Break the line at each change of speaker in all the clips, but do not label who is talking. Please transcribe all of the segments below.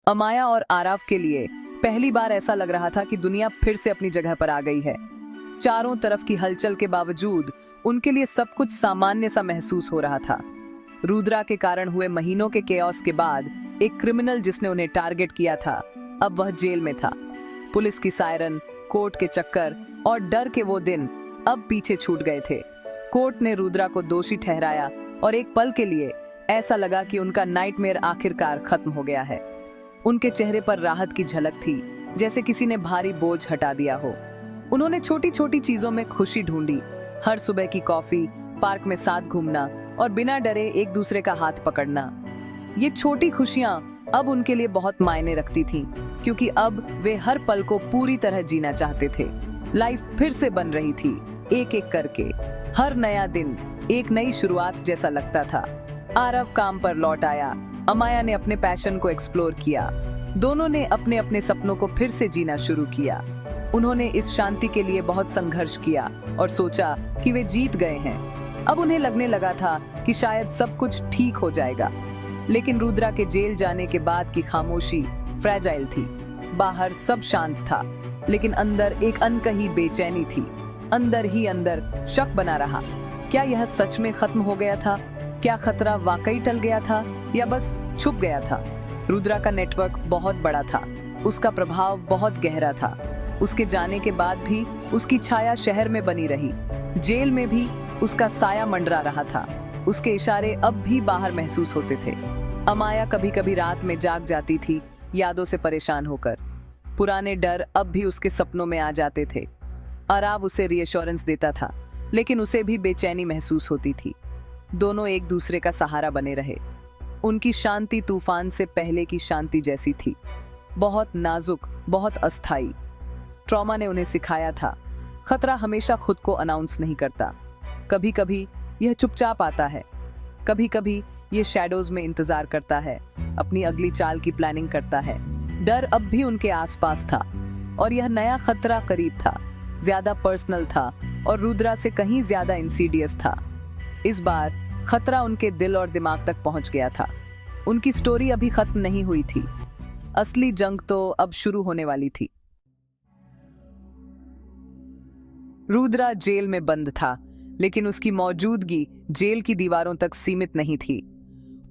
अमाया और आराव के लिए पहली बार ऐसा लग रहा था कि दुनिया फिर से अपनी जगह पर आ गई है। चारों तरफ की हलचल के बावजूद उनके लिए सब कुछ सामान्य सा महसूस हो रहा था। रुद्रा के कारण हुए महीनों के केओस के बाद एक क्रिमिनल जिसने उन्हें टारगेट किया था, अब वह जेल में था। पुलिस की सायरन, कोर्ट के चक्कर और डर के वो दिन अब पीछे छूट गए थे। कोर्ट ने रुद्रा को दोषी ठहराया और एक पल के लिए ऐसा लगा कि उनका नाइटमेयर आखिरकार खत्म हो गया है। उनके चेहरे पर राहत की झलक थी, जैसे किसी ने भारी बोझ हटा दिया हो। उन्होंने छोटी छोटी चीजों में खुशी ढूंढी, हर सुबह की कॉफी, पार्क में साथ घूमना और बिना डरे एक दूसरे का हाथ पकड़ना। ये छोटी खुशियां अब उनके लिए बहुत मायने रखती थीं, क्योंकि अब वे हर पल को पूरी तरह जीना चाहते थे। लाइफ फिर से बन रही थी, एक एक करके। हर नया दिन एक नई शुरुआत जैसा लगता था। आरव काम पर लौट आया, अमाया ने अपने पैशन को एक्सप्लोर किया। दोनों ने अपने अपने सपनों को फिर से जीना शुरू किया। उन्होंने इस शांति के लिए बहुत संघर्ष किया और सोचा कि वे जीत गए हैं। अब उन्हें लगने लगा था कि शायद सब कुछ ठीक हो जाएगा। लेकिन रुद्रा के जेल जाने के बाद की खामोशी फ्रेजाइल थी। बाहर सब शांत था, लेकिन अंदर एक अनकही बेचैनी थी। अंदर ही अंदर शक बना रहा, क्या यह सच में खत्म हो गया था? क्या खतरा वाकई टल गया था या बस छुप गया था? रुद्रा का नेटवर्क बहुत बड़ा था, उसका प्रभाव बहुत गहरा था। उसके जाने के बाद भी उसकी छाया शहर में बनी रही। जेल में भी उसका साया मंडरा रहा था। उसके इशारे अब भी बाहर महसूस होते थे। अमाया कभी कभी रात में जाग जाती थी, यादों से परेशान होकर। पुराने डर अब भी उसके सपनों में आ जाते थे। आराव उसे रीअश्योरेंस देता था, लेकिन उसे भी बेचैनी महसूस होती थी। दोनों एक दूसरे का सहारा बने रहे। उनकी शांति तूफान से पहले की शांति जैसी थी, बहुत नाजुक, बहुत अस्थायी। ट्रॉमा ने उन्हें सिखाया था, खतरा हमेशा खुद को अनाउंस नहीं करता। कभी कभी यह चुपचाप आता है, कभी कभी यह शैडोज में इंतजार करता है, अपनी अगली चाल की प्लानिंग करता है। डर अब भी उनके आसपास था और यह नया खतरा करीब था, ज्यादा पर्सनल था और रुद्रा से कहीं ज्यादा इंसीडियस था। इस बार खतरा उनके दिल और दिमाग तक पहुंच गया था। उनकी स्टोरी अभी खत्म नहीं हुई थी, असली जंग तो अब शुरू होने वाली थी। रुद्रा जेल में बंद था, लेकिन उसकी मौजूदगी जेल की दीवारों तक सीमित नहीं थी।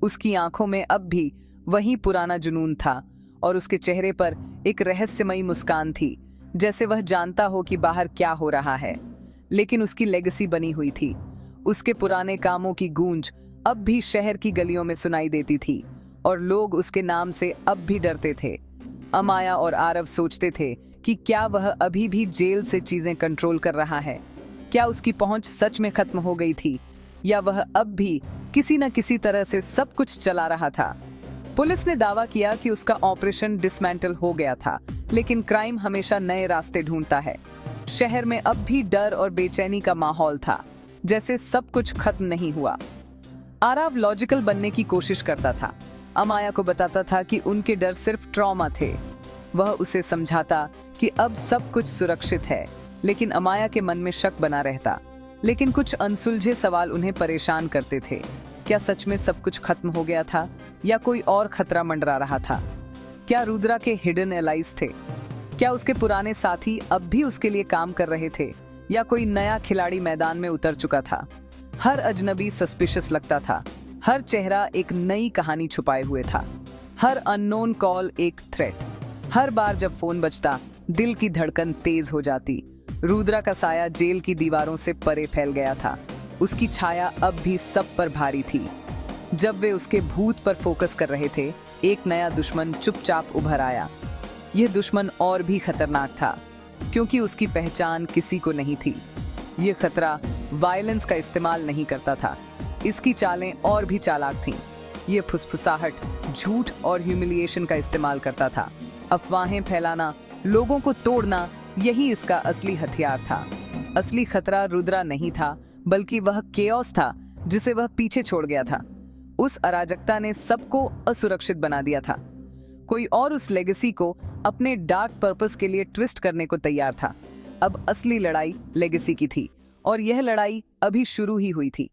उसकी आंखों में अब भी वही पुराना जुनून था और उसके चेहरे पर एक रहस्यमयी मुस्कान थी, जैसे वह जानता हो कि बाहर क्या हो रहा है। लेकिन उसकी लेगेसी बनी हुई थी। उसके पुराने कामों की गूंज अब भी शहर की गलियों में सुनाई देती थी और लोग उसके नाम से अब भी डरते थे। अमाया और आरव सोचते थे कि क्या वह अभी भी जेल से चीजें कंट्रोल कर रहा है? क्या उसकी पहुंच सच में खत्म हो गई थी या वह अब भी किसी न किसी तरह से सब कुछ चला रहा था? पुलिस ने दावा किया कि उसका ऑपरेशन डिसमेंटल हो गया था, लेकिन क्राइम हमेशा नए रास्ते ढूंढता है। शहर में अब भी डर और बेचैनी का माहौल था, जैसे सब कुछ खत्म नहीं हुआ। आरव लॉजिकल बनने की कोशिश करता था। अमाया को बताता था कि उनके डर सिर्फ ट्रॉमा थे। वह उसे समझाता कि अब सब कुछ सुरक्षित है, लेकिन अमाया के मन में शक बना रहता। लेकिन कुछ अनसुलझे सवाल उन्हें परेशान करते थे। क्या सच में सब कुछ खत्म हो गया था या कोई और खतरा मंडरा रहा था? क्या रुद्रा के हिडन एलाइज थे? क्या उसके पुराने साथी अब भी उसके लिए काम कर रहे थे या कोई नया खिलाड़ी मैदान में उतर चुका था? हर अजनबी सस्पिशियस लगता था। हर चेहरा एक नई कहानी छुपाए हुए था। हर अननोन कॉल एक थ्रेट। हर बार जब फोन बजता, दिल की धड़कन तेज हो जाती। रुद्रा का साया जेल की दीवारों से परे फैल गया था। उसकी छाया अब भी सब पर भारी थी। जब वे उसके भूत पर फोकस कर रहे थे, एक नया दुश्मन चुपचाप उभर आया। यह दुश्मन और भी खतरनाक था, क्योंकि उसकी पहचान किसी को नहीं थी। यह खतरा वायलेंस का इस्तेमाल नहीं करता था, इसकी चालें और भी चालाक थीं। यह फुसफुसाहट, झूठ और ह्यूमिलिएशन का इस्तेमाल करता था। अफवाहें फैलाना, लोगों को तोड़ना, यही इसका असली हथियार था। असली खतरा रुद्रा नहीं था, बल्कि वह केओस था जिसे वह पीछे छोड़ गया था। उस अराजकता ने सबको असुरक्षित बना दिया था। कोई और उस लेगेसी को अपने डार्क पर्पस के लिए ट्विस्ट करने को तैयार था। अब असली लड़ाई लेगेसी की थी और यह लड़ाई अभी शुरू ही हुई थी।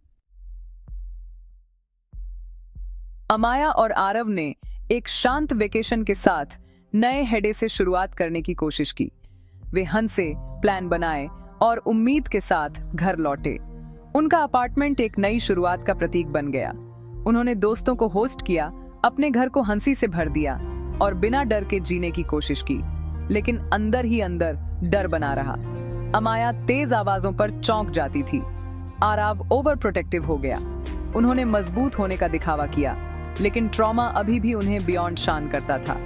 अमाया और आरव ने एक शांत वेकेशन के साथ नए हेडे से शुरुआत करने की कोशिश की। वे हंसे, प्लान बनाए और उम्मीद के साथ घर लौटे। उनका अपार्टमेंट एक नई शुरुआत का प्रतीक बन गया। उन्होंने दोस्तों को होस्ट किया, अपने घर को हंसी से भर दिया और बिना डर के जीने की कोशिश की, लेकिन अंदर ही अंदर डर बना रहा। अमाया तेज आवाजों पर चौंक जाती थी। आराव ओवर प्रोटेक्टिव हो गया। उन्होंने मजबूत होने का दिखावा किया, लेकिन ट्रॉमा अभी भी उन्हें बियॉन्ड शान करता था।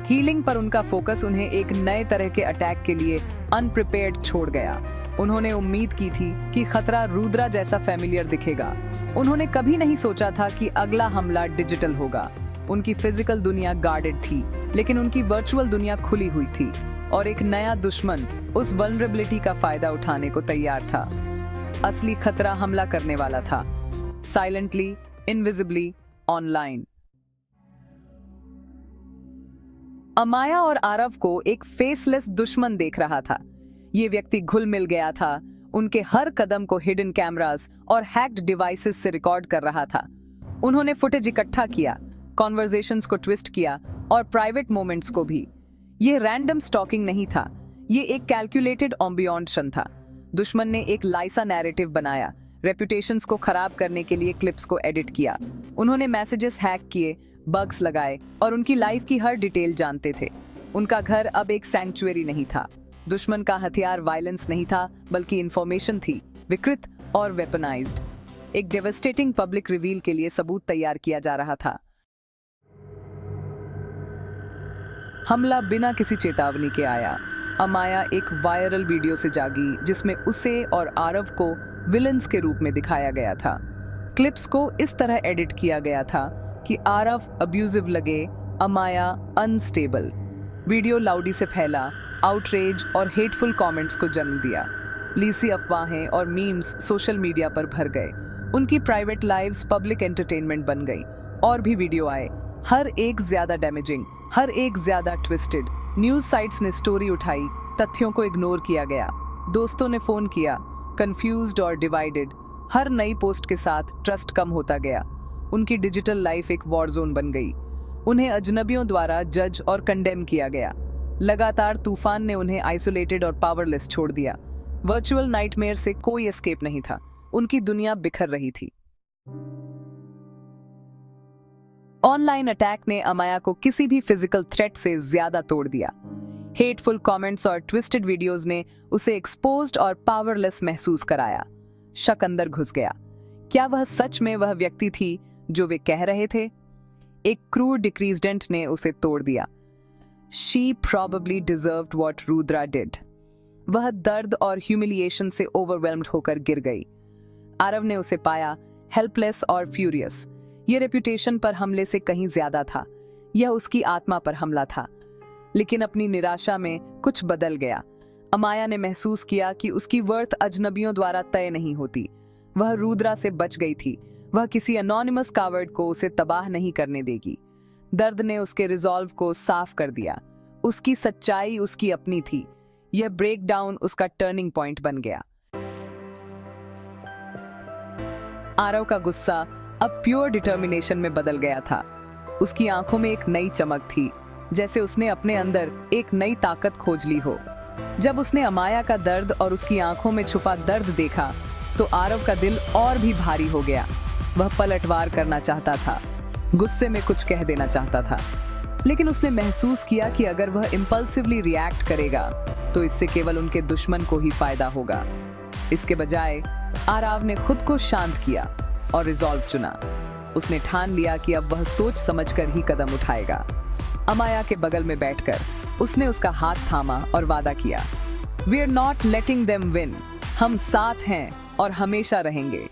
हीलिंग पर उनका फोकस उन्हें एक नए तरह के अटैक के लिए अनप्रिपेयर्ड छोड़ गया। उन्होंने उम्मीद की थी कि खतरा रुद्रा जैसा फैमिलियर दिखेगा। उन्होंने कभी नहीं सोचा था कि अगला हमला डिजिटल होगा। उनकी फिजिकल दुनिया गार्डेड थी, लेकिन उनकी वर्चुअल दुनिया खुली हुई थी और एक नया दुश्मन उस वल्नरेबिलिटी का फायदा उठाने को तैयार था। असली खतरा हमला करने वाला था, साइलेंटली, इनविजिबली, ऑनलाइन। अमाया और आरव को एक फेसलेस दुश्मन देख रहा था। ये व्यक्ति घुल मिल गया था, उनके हर कदम को हिडन कैमरास और हैक्ड डिवाइसेस से रिकॉर्ड कर रहा था। उन्होंने फुटेज इकट्ठा किया, कॉन्वर्सेशंस को ट्विस्ट किया और प्राइवेट मोमेंट्स को भी। ये रैंडम स्टॉकिंग नहीं था, ये एक कैलकुलेटेड ऑम्बियॉन्शन था। दुश्मन ने एक लाइसा नैरेटिव बनाया, रेपुटेशंस को खराब करने के लिए क्लिप्स को एडिट किया। उन्होंने मैसेजेस हैक किए, बग्स लगाए और उनकी लाइफ की हर डिटेल जानते थे। उनका घर अब एक सैंक्चुअरी नहीं था। दुश्मन का हथियार वायलेंस नहीं था, बल्कि इंफॉर्मेशन थी, विकृत और वेपनाइज्ड। एक डेवस्टेटिंग पब्लिक रिवील के लिए सबूत तैयार किया जा रहा था। हमला बिना किसी चेतावनी के आया। अमाया एक वायरल वीडियो से जागी, जिसमें उसे और आरव को विलन्स के रूप में दिखाया गया था। क्लिप्स को इस तरह एडिट किया गया था कि आरव अब्यूजिव लगे, अमाया अनस्टेबल। वीडियो लाउडी से फैला, आउटरेज और हेटफुल कमेंट्स को जन्म दिया। लीसी अफवाहें और मीम्स सोशल मीडिया पर भर गए। उनकी प्राइवेट लाइव्स पब्लिक एंटरटेनमेंट बन गई। और भी वीडियो आए, हर एक ज्यादा डैमेजिंग, हर एक ज्यादा ट्विस्टेड। न्यूज साइट्स ने स्टोरी उठाई, तथ्यों को इग्नोर किया गया। दोस्तों ने फोन किया, कंफ्यूज्ड और डिवाइडेड। हर नई पोस्ट के साथ ट्रस्ट कम होता गया। उनकी डिजिटल लाइफ एक वॉर जोन बन गई। उन्हें अजनबियों द्वारा जज और कंडेम किया गया। लगातार तूफान ने उन्हें आइसोलेटेड और पावरलेस छोड़ दिया। वर्चुअल नाइटमेयर से कोई एस्केप नहीं था। उनकी दुनिया बिखर रही थी। ऑनलाइन अटैक ने अमाया को किसी भी फिजिकल थ्रेट से ज्यादा तोड़ दिया। हेटफुल कमेंट्स और ट्विस्टेड वीडियोस ने उसे एक्सपोज्ड और पावरलेस महसूस कराया। शक अंदर घुस गया। क्या वह सच में वह व्यक्ति थी जो वे कह रहे थे? एक क्रूर डिक्रीजेंट ने उसे तोड़ दिया। She probably deserved what Rudra did. वह दर्द और ह्यूमिलिएशन से ओवरवेल्म्ड होकर गिर गई। आरव ने उसे पाया हेल्पलेस और फ्यूरियस। यह रेपुटेशन पर हमले से कहीं ज्यादा था। यह उसकी आत्मा पर हमला था। लेकिन अपनी निराशा में कुछ बदल गया। अमाया ने महसूस किया कि उसकी वर्थ अजनबियों द्वारा तय नहीं होती। वह रुद्रा से बच गई थी। वह किसी अनोनिमस कावर्ड को उसे तबाह नहीं करने देगी। दर्द ने उसके रिजॉल्व को साफ कर दिया। उसकी सच्चाई उसकी अपनी थी। यह ब्रेकडाउन उसका टर्निंग पॉइंट बन गया। आरव का गुस्सा अब प्योर डिटर्मिनेशन में बदल गया था। उसकी आंखों में एक नई चमक थी, जैसे उसने अपने अंदर एक नई ताकत खोज ली हो। जब उसने अमाया का दर्द और उसकी आंखों में छुपा दर्द देखा, तो आरव का दिल और भी भारी हो गया। वह पलटवार करना चाहता था, गुस्से में कुछ कह देना चाहता था, लेकिन उसने महसूस किया कि अगर वह इम्पल्सिवली रिएक्ट करेगा तो इससे केवल उनके दुश्मन को ही फायदा होगा। इसके बजाय आरव ने खुद को शांत किया और रिजॉल्व चुना। उसने ठान लिया कि अब वह सोच समझकर ही कदम उठाएगा। अमाया के बगल में बैठकर उसने उसका हाथ थामा और वादा किया, we are not letting them win. हम साथ हैं और हमेशा रहेंगे।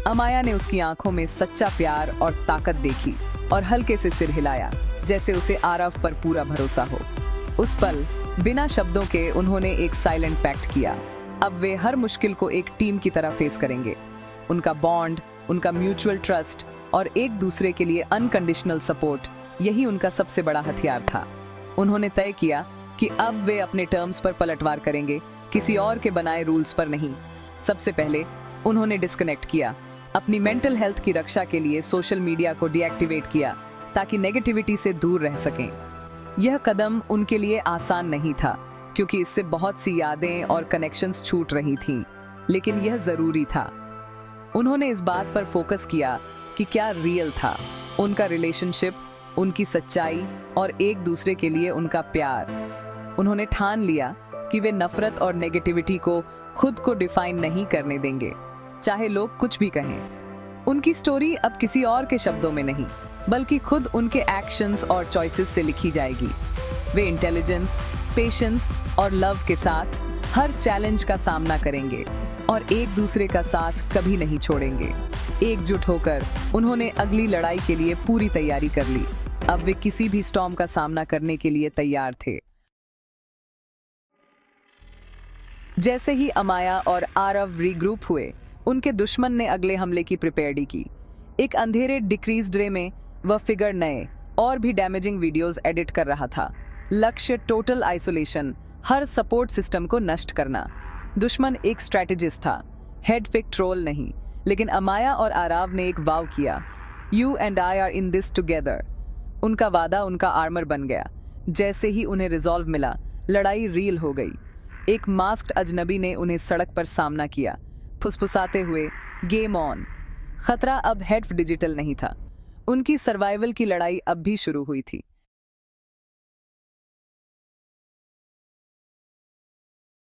अमाया ने उसकी आंखों में सच्चा प्यार और ताकत देखी और हल्के से सिर हिलाया, जैसे उसे आरव पर पूरा भरोसा हो। उस पल बिना शब्दों के उन्होंने एक साइलेंट पैक्ट किया। अब वे हर मुश्किल को एक टीम की तरह फेस करेंगे। उनका बॉन्ड, उनका म्यूचुअल ट्रस्ट और एक दूसरे के लिए अनकंडीशनल सपोर्ट, यही उनका सबसे बड़ा हथियार था। उन्होंने तय किया कि अब वे अपने टर्म्स पर पलटवार करेंगे, किसी और के बनाए रूल्स पर नहीं। सबसे पहले उन्होंने डिस्कनेक्ट किया। अपनी मेंटल हेल्थ की रक्षा के लिए सोशल मीडिया को डीएक्टिवेट किया। ताकि नेगेटिविटी से दूर रह सकें। यह कदम उनके लिए आसान नहीं था, क्योंकि इससे बहुत सी यादें और कनेक्शंस छूट रही थीं, लेकिन यह ज़रूरी था। उन्होंने इस बात पर फोकस किया कि क्या रियल था, उनका रिलेशनशिप, उनकी सच्चाई और एक दूसरे के लिए उनका प्यार। उन्होंने ठान लिया कि वे नफरत और नेगेटिविटी को खुद को डिफाइन नहीं करने देंगे, चाहे लोग कुछ भी कहें। उनकी स्टोरी अब किसी और के शब्दों में नहीं, बल्कि खुद उनके एक्शंस और चॉइसेस से लिखी जाएगी। वे इंटेलिजेंस, पेशेंस और लव के साथ हर चैलेंज का सामना करेंगे और एक दूसरे का साथ कभी नहीं छोड़ेंगे। एकजुट होकर उन्होंने अगली लड़ाई के लिए पूरी तैयारी कर ली। अब वे किसी भी स्टॉर्म का सामना करने के लिए तैयार थे। जैसे ही अमाया और आरव रीग्रुप हुए, उनके दुश्मन ने अगले हमले की प्रिपेयर्डी की। एक अंधेरे डिक्रीज डे में वह फिगर नए और भी डैमेजिंग वीडियोस एडिट कर रहा था। लक्ष्य टोटल आइसोलेशन, हर सपोर्ट सिस्टम को नष्ट करना। दुश्मन एक स्ट्रैटेजिस्ट था, हेड फिक ट्रोल नहीं। लेकिन अमाया और आराव ने एक वाव किया, you and I are in this together. उनका वादा उनका आर्मर बन गया। जैसे ही उन्हें रिजॉल्व मिला, लड़ाई रील हो गई। एक मास्क्ड अजनबी ने उन्हें सड़क पर सामना किया, फुसफुसाते हुए, गेम ऑन। खतरा अब हेड डिजिटल नहीं था, उनकी सर्वाइवल की लड़ाई अब भी शुरू हुई थी।